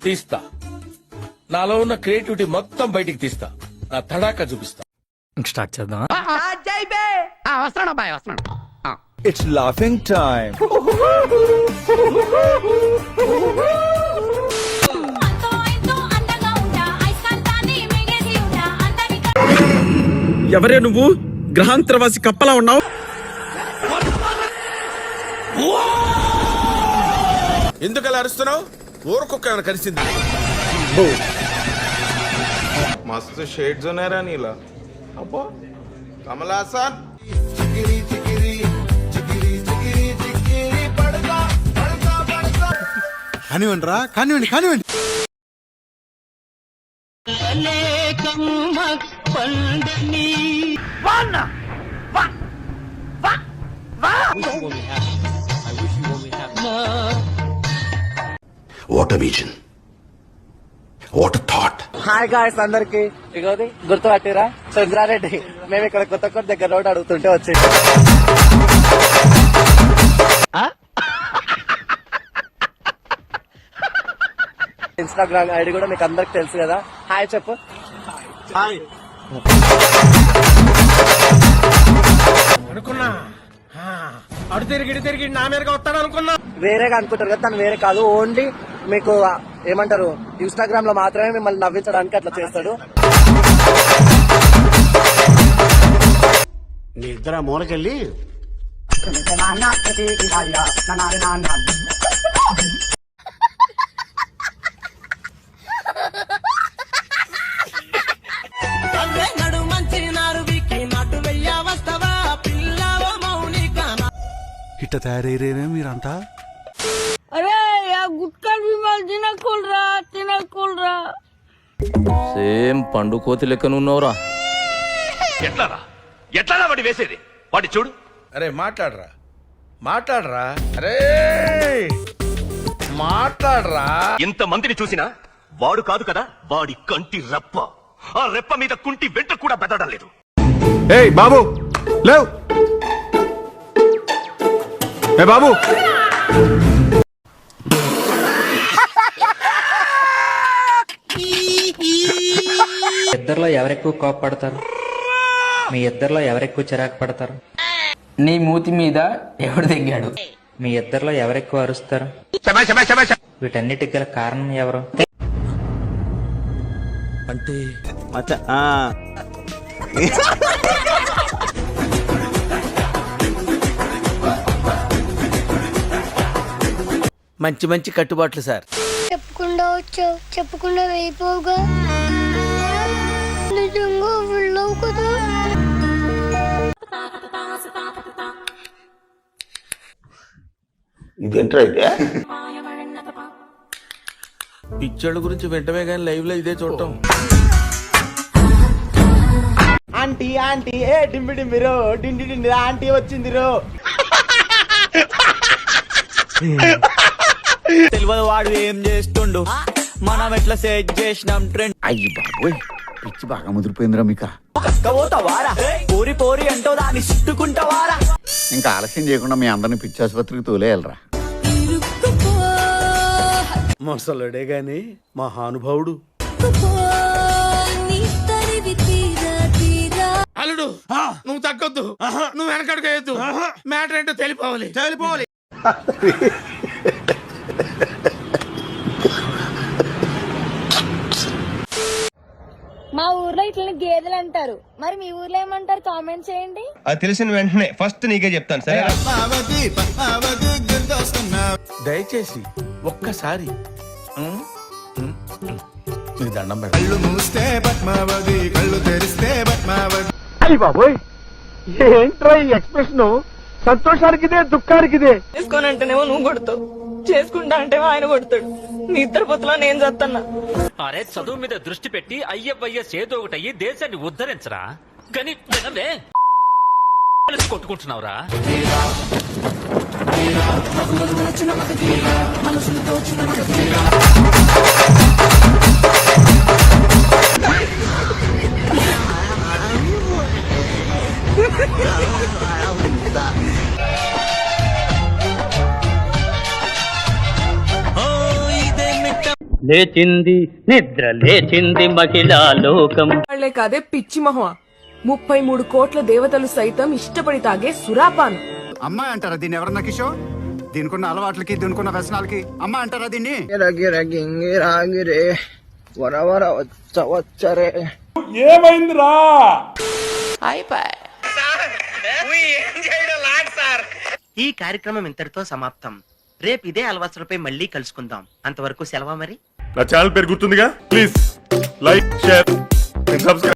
తీస్తా. నాలో ఉన్న క్రియేటివిటీ మొత్తం బయటికి తీస్తా. నా తడాకా చూపిస్తా. స్టార్ట్ చేద్దాం. వస్తున్నాడు అబ్బాయి, వస్తున్నాడు. It's laughing time. ఎవరే నువ్వు? గ్రహాంతరవాసి కప్పలా ఉన్నావు. ఎందుకలా అరుస్తున్నావు? ఊరకొక్క ఏమైనా కలిసింది? मस्त शेड्स ఉన్నాయరా నీలా. అబ్బో కమల్ హాసన్. కానివ్వండి రా, కానివ్వండి, కానివ్వండి. What a vision. What a thought. Hi guys అందరికి. ఇగోది గుర్తు పట్టిరా, చంద్రారెడ్డి. మేము ఇక్కడ కొత్త దగ్గర రోడ్ అడుగుతుంటే వచ్చి ఇన్స్టాగ్రామ్ ఐడి కూడా మీకు అందరికి తెలుసు కదా. హాయ్ చెప్పు. హాయ్. అనుకున్నా అడు తిరిగి నా మీదగా వస్తాడు అనుకున్నా. వేరేగా అనుకుంటారు కదా, తను వేరే కాదు. ఓన్లీ మీకు ఏమంటారు, ఇన్స్టాగ్రామ్ లో మాత్రమే మిమ్మల్ని నవ్వించడానికి అట్లా చేస్తాడు. నీ ఇద్దరు మూలకెళ్ళి ఇట్ట తయారయ్యేనే మీరంతా. అరే గుట్కా తినకూడరా. సేమ్ పండు కోతి లెక్కనున్నావురా. ఎట్లా వాడి వేసేది? వాడి చూడు. అరే మాట్లాడరా. అరే మాట్లాడరా. ఇంత మందిని చూసినా వాడు కాదు కదా, వాడి కంటి రెప్ప. ఆ రెప్ప మీద కుంటి వెంట కూడా బెదడం లేదు. ఏయ్ బాబు లేవ్. ఏ బాబు, ఇద్దరిలో ఎవరెక్కువ కోపపడతారు? మీ ఇద్దరిలో ఎవరెక్కువ చిరాకు పడతారు? నీ మూతి మీద ఎవడు దిగాడు? మీ ఇద్దరిలో ఎవరెక్కువ అరుస్తారు? వీటన్నిటికి గల కారణం ఎవరు? అంటే మంచి కట్టుబాట్లు సార్. చెప్పకుండా వచ్చావు, చెప్పకుండా వెళ్ళిపోగా. నిజంగా వెళ్ళవు కదా. ఇదేంట్రా అయితే? పిక్చర్ల గురించి వెంటనే కానీ లైవ్ లో ఇదే చూడటం. ఆంటీ ఆంటీ ఏ డింబి డింబిరో డిండి డిండి ఆంటీ వచ్చిందిరో. తెలియదు వాడు ఏం చేస్తుండు, మనం ఎట్లా సెట్ చేసినాం ట్రెండ్. అయ్యి బాబోయ్, పిచ్చి బాగా ముదిరిపోయిందిరా మీకా. కక్కపోతావారా, పోరి అంటో దాన్ని చుట్టుకుంటావారా. ఇంకా ఆలస్యం చేయకుండా మీ అందరిని పిచ్చి ఆసుపత్రికి తోలేయాలరా. మొసలుడే గాని మహానుభావుడు. అల్లుడు నువ్వు తగ్గొద్దు, నువ్వు వెనకడుకోవద్దు. మ్యాటర్ ఏంటో తెలిపోవాలి. మా ఊర్లో ఇట్లా గేదెలు అంటారు, మరి మీ ఊర్లో ఏమంటారు? కామెంట్ చేయండి. అది తెలిసిన వెంటనే ఫస్ట్ నీకే చెప్తాను సరే. దయచేసి ఒక్కసారి మీకు దండం పెట్టండి. కళ్ళు మూస్తే పద్మావతి, కళ్ళు తెరిస్తే పద్మావతి. అయ్యి బాబోయ్, ఏంట్రా ఈ ఎక్స్ప్రెషన్? సంతోషానికిదే దుఃఖానికిదే. చేసుకోనంటేనేమో నువ్వు కొడతావు, చేసుకుంటా అంటే ఆయన కొడతాడు. మీ ఇద్దరు పొత్తులో నేను చేస్తున్నా. అరే చదువు మీద దృష్టి పెట్టి అయ్యవయ్యస్ ఏదో ఒకటయ్యి దేశాన్ని ఉద్ధరించరా. కానీ కొట్టుకుంటున్నావురా. లేచింది నిద్ర లేచింది మహిళా లోకం. వాళ్లే కాదే పిచ్చి మొహ 33 కోట్ల దేవతలు సైతం ఇష్టపడి తాగే సురాపాను. అమ్మాయి అంటారా దీన్ని ఎవరన్నా కిషోర్? దీనికున్న అలవాట్లకి దీనికున్న వ్యసనాలకి అమ్మాయి అంటారా దీన్ని? ఈ కార్యక్రమం ఇంతటితో సమాప్తం. రేపు ఇదే అలవాట్లపై మళ్ళీ కలుసుకుందాం. అంతవరకు సెలవు మరి. నా ఛానల్ పేరు గుర్తుందిగా, please like share and subscribe.